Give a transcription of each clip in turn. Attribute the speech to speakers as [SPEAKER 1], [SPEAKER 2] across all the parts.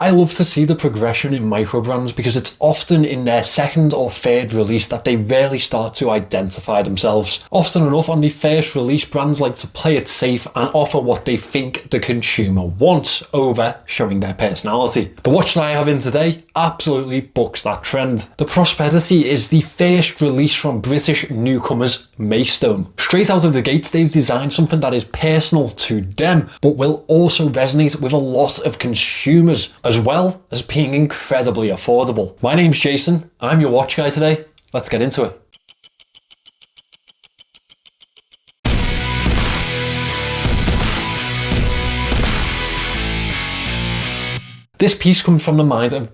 [SPEAKER 1] I love to see the progression in micro brands because it's often in their second or third release that they really start to identify themselves. Often enough on the first release, brands like to play it safe and offer what they think the consumer wants over showing their personality. The watch that I have in today absolutely bucks that trend. The Prosperity is the first release from British newcomers Maystone. Straight out of the gates, they've designed something that is personal to them, but will also resonate with a lot of consumers, as well as being incredibly affordable. My name's Jason, I'm your watch guy today. Let's get into it. This piece comes from the mind of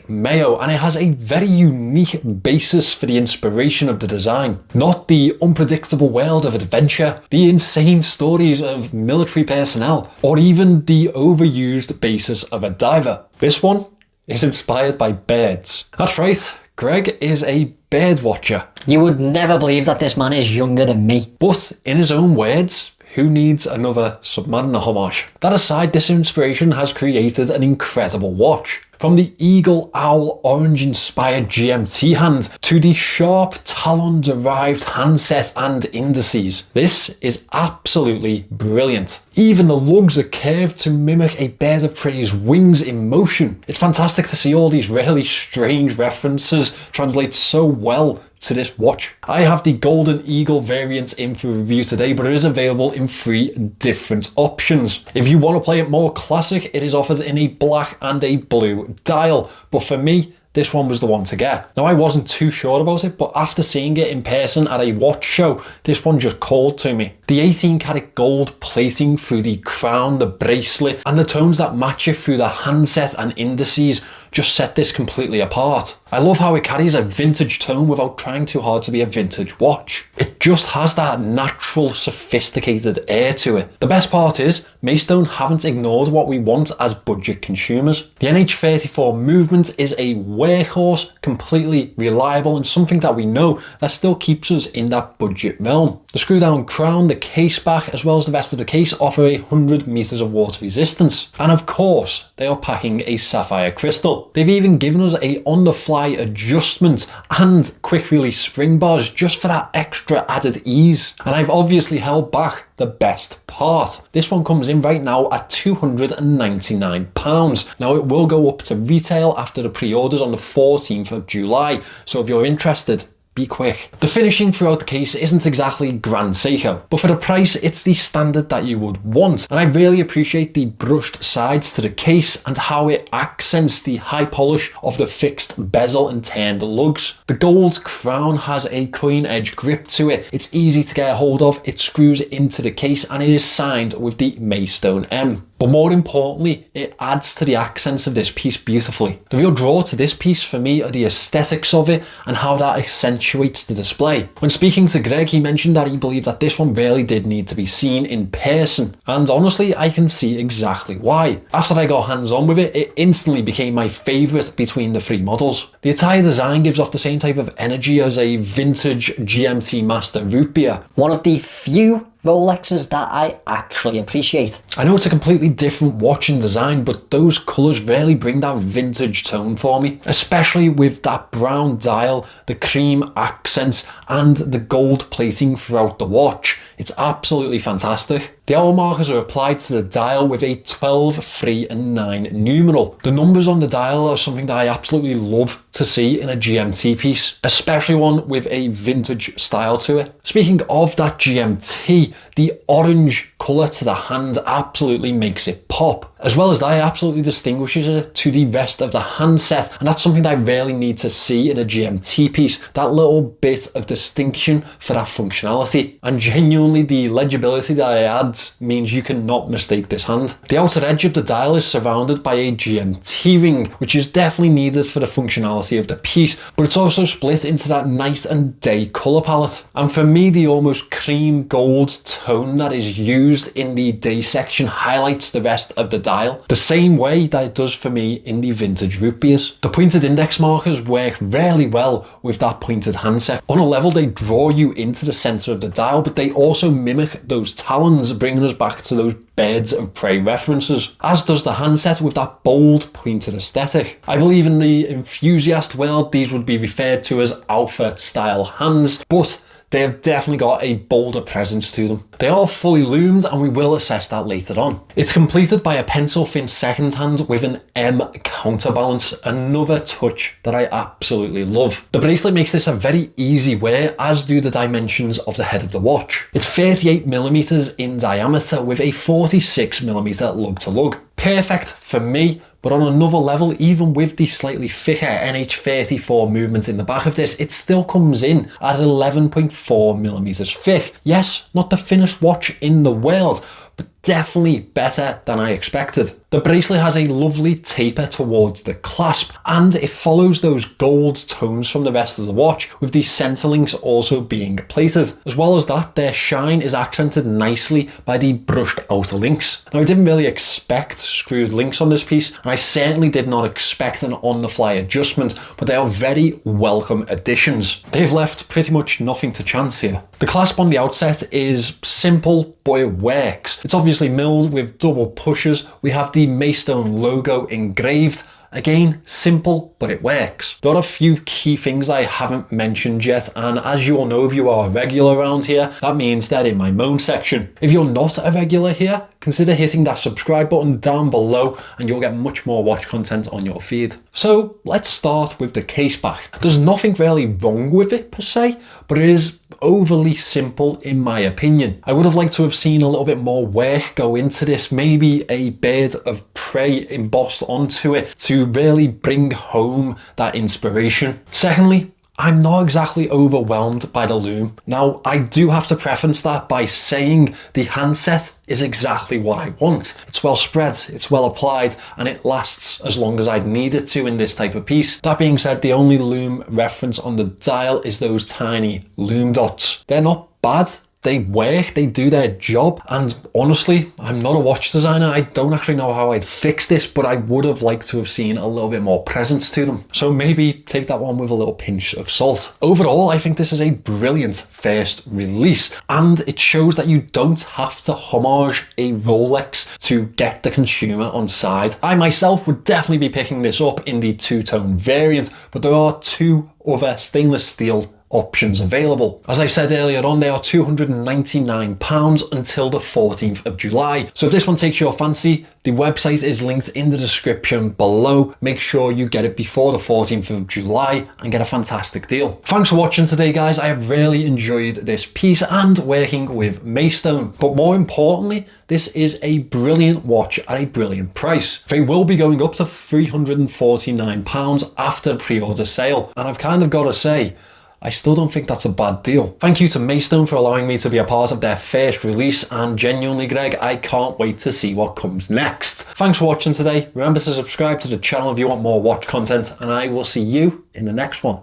[SPEAKER 1] Mayo, and it has a very unique basis for the inspiration of the design. Not the unpredictable world of adventure, the insane stories of military personnel, or even the overused basis of a diver. This one is inspired by birds. That's right, Greg is a bird watcher.
[SPEAKER 2] You would never believe that this man is younger than me.
[SPEAKER 1] But in his own words, who needs another Submariner homage? That aside, this inspiration has created an incredible watch. From the eagle owl orange inspired GMT hand to the sharp talon derived handset and indices. This is absolutely brilliant. Even the lugs are curved to mimic a bird of prey's wings in motion. It's fantastic to see all these really strange references translate so well to this watch. I have the Golden Eagle variant in for review today, but it is available in 3 different options. If you want to play it more classic, it is offered in a black and a blue dial, but for me, this one was the one to get. Now, I wasn't too sure about it, but after seeing it in person at a watch show, this one just called to me. The 18-karat gold plating through the crown, the bracelet, and the tones that match it through the handset and indices just set this completely apart. I love how it carries a vintage tone without trying too hard to be a vintage watch. It just has that natural, sophisticated air to it. The best part is, Maystone haven't ignored what we want as budget consumers. The NH34 movement is a workhorse, completely reliable, and something that we know that still keeps us in that budget realm. The screw down crown, the case back, as well as the rest of the case offer 100 meters of water resistance. And of course, they are packing a sapphire crystal. They've even given us a on-the-fly adjustment and quick release spring bars just for that extra added ease. And I've obviously held back the best part. This one comes in right now at £299. Now, it will go up to retail after the pre-orders on the 14th of July. So if you're interested, be quick. The finishing throughout the case isn't exactly grand seiko, but for the price, it's the standard that you would want. And I really appreciate the brushed sides to the case and how it accents the high polish of the fixed bezel and turned lugs. The gold crown has a coin edge grip to it. It's easy to get a hold of, it screws into the case, and it is signed with the Maystone M. But more importantly, it adds to the accents of this piece beautifully. The real draw to this piece for me are the aesthetics of it and how that accentuates the display. When speaking to Greg, he mentioned that he believed that this one really did need to be seen in person. And honestly, I can see exactly why. After I got hands on with it, it instantly became my favourite between the 3 models. The entire design gives off the same type of energy as a vintage GMT Master root beer.
[SPEAKER 2] One of the few Rolexes that I actually appreciate.
[SPEAKER 1] I know it's a completely different watch and design, but those colours really bring that vintage tone for me, especially with that brown dial, the cream accents, and the gold plating throughout the watch. It's absolutely fantastic. The hour markers are applied to the dial with a 12, 3 and 9 numeral. The numbers on the dial are something that I absolutely love to see in a GMT piece, especially one with a vintage style to it. Speaking of that GMT, the orange colour to the hand absolutely makes it pop, as well as that it absolutely distinguishes it to the rest of the handset, and that's something that I really need to see in a GMT piece, that little bit of distinction for that functionality. And genuinely, the legibility that it adds means you cannot mistake this hand. The outer edge of the dial is surrounded by a GMT ring, which is definitely needed for the functionality of the piece, but it's also split into that night and day colour palette. And for me, the almost cream gold tone that is used used in the day section highlights the rest of the dial, the same way that it does for me in the vintage root beers. The pointed index markers work really well with that pointed handset. On a level, they draw you into the center of the dial, but they also mimic those talons, bringing us back to those birds of prey references, as does the handset with that bold pointed aesthetic. I believe in the enthusiast world these would be referred to as alpha style hands, but they have definitely got a bolder presence to them. They are fully loomed and we will assess that later on. It's completed by a pencil thin second hand with an M counterbalance, another touch that I absolutely love. The bracelet makes this a very easy wear, as do the dimensions of the head of the watch. It's 38mm in diameter with a 46mm lug to lug. Perfect for me. But on another level, even with the slightly thicker NH34 movement in the back of this, it still comes in at 11.4mm thick. Yes, not the thinnest watch in the world, but definitely better than I expected. The bracelet has a lovely taper towards the clasp, and it follows those gold tones from the rest of the watch, with the center links also being plated. As well as that, their shine is accented nicely by the brushed outer links. Now, I didn't really expect screwed links on this piece, and I certainly did not expect an on-the-fly adjustment, but they are very welcome additions. They've left pretty much nothing to chance here. The clasp on the outset is simple, but it works. It's obviously milled with double pushers. We have the Maystone logo engraved. Again, simple, but it works. There are a few key things I haven't mentioned yet, and as you all know, if you are a regular around here, that means they're in my moan section. If you're not a regular here, consider hitting that subscribe button down below and you'll get much more watch content on your feed. So let's start with the case back. There's nothing really wrong with it per se, but it is overly simple in my opinion. I would have liked to have seen a little bit more work go into this, maybe a bird of prey embossed onto it to really bring home that inspiration. Secondly, I'm not exactly overwhelmed by the loom. Now, I do have to preface that by saying the handset is exactly what I want. It's well spread, it's well applied, and it lasts as long as I'd need it to in this type of piece. That being said, the only loom reference on the dial is those tiny loom dots. They're not bad. They work, they do their job, and honestly, I'm not a watch designer. I don't actually know how I'd fix this, but I would have liked to have seen a little bit more presence to them. So maybe take that one with a little pinch of salt. Overall, I think this is a brilliant first release, and it shows that you don't have to homage a Rolex to get the consumer on side. I myself would definitely be picking this up in the two-tone variant, but there are two other stainless steel options available. As I said earlier on, they are £299 until the 14th of July. So if this one takes your fancy, the website is linked in the description below. Make sure you get it before the 14th of July and get a fantastic deal. Thanks for watching today, guys. I have really enjoyed this piece and working with Maystone. But more importantly, this is a brilliant watch at a brilliant price. They will be going up to £349 after pre-order sale. And I've kind of got to say, I still don't think that's a bad deal. Thank you to Maystone for allowing me to be a part of their first release, and genuinely, Greg, I can't wait to see what comes next. Thanks for watching today. Remember to subscribe to the channel if you want more watch content, and I will see you in the next one.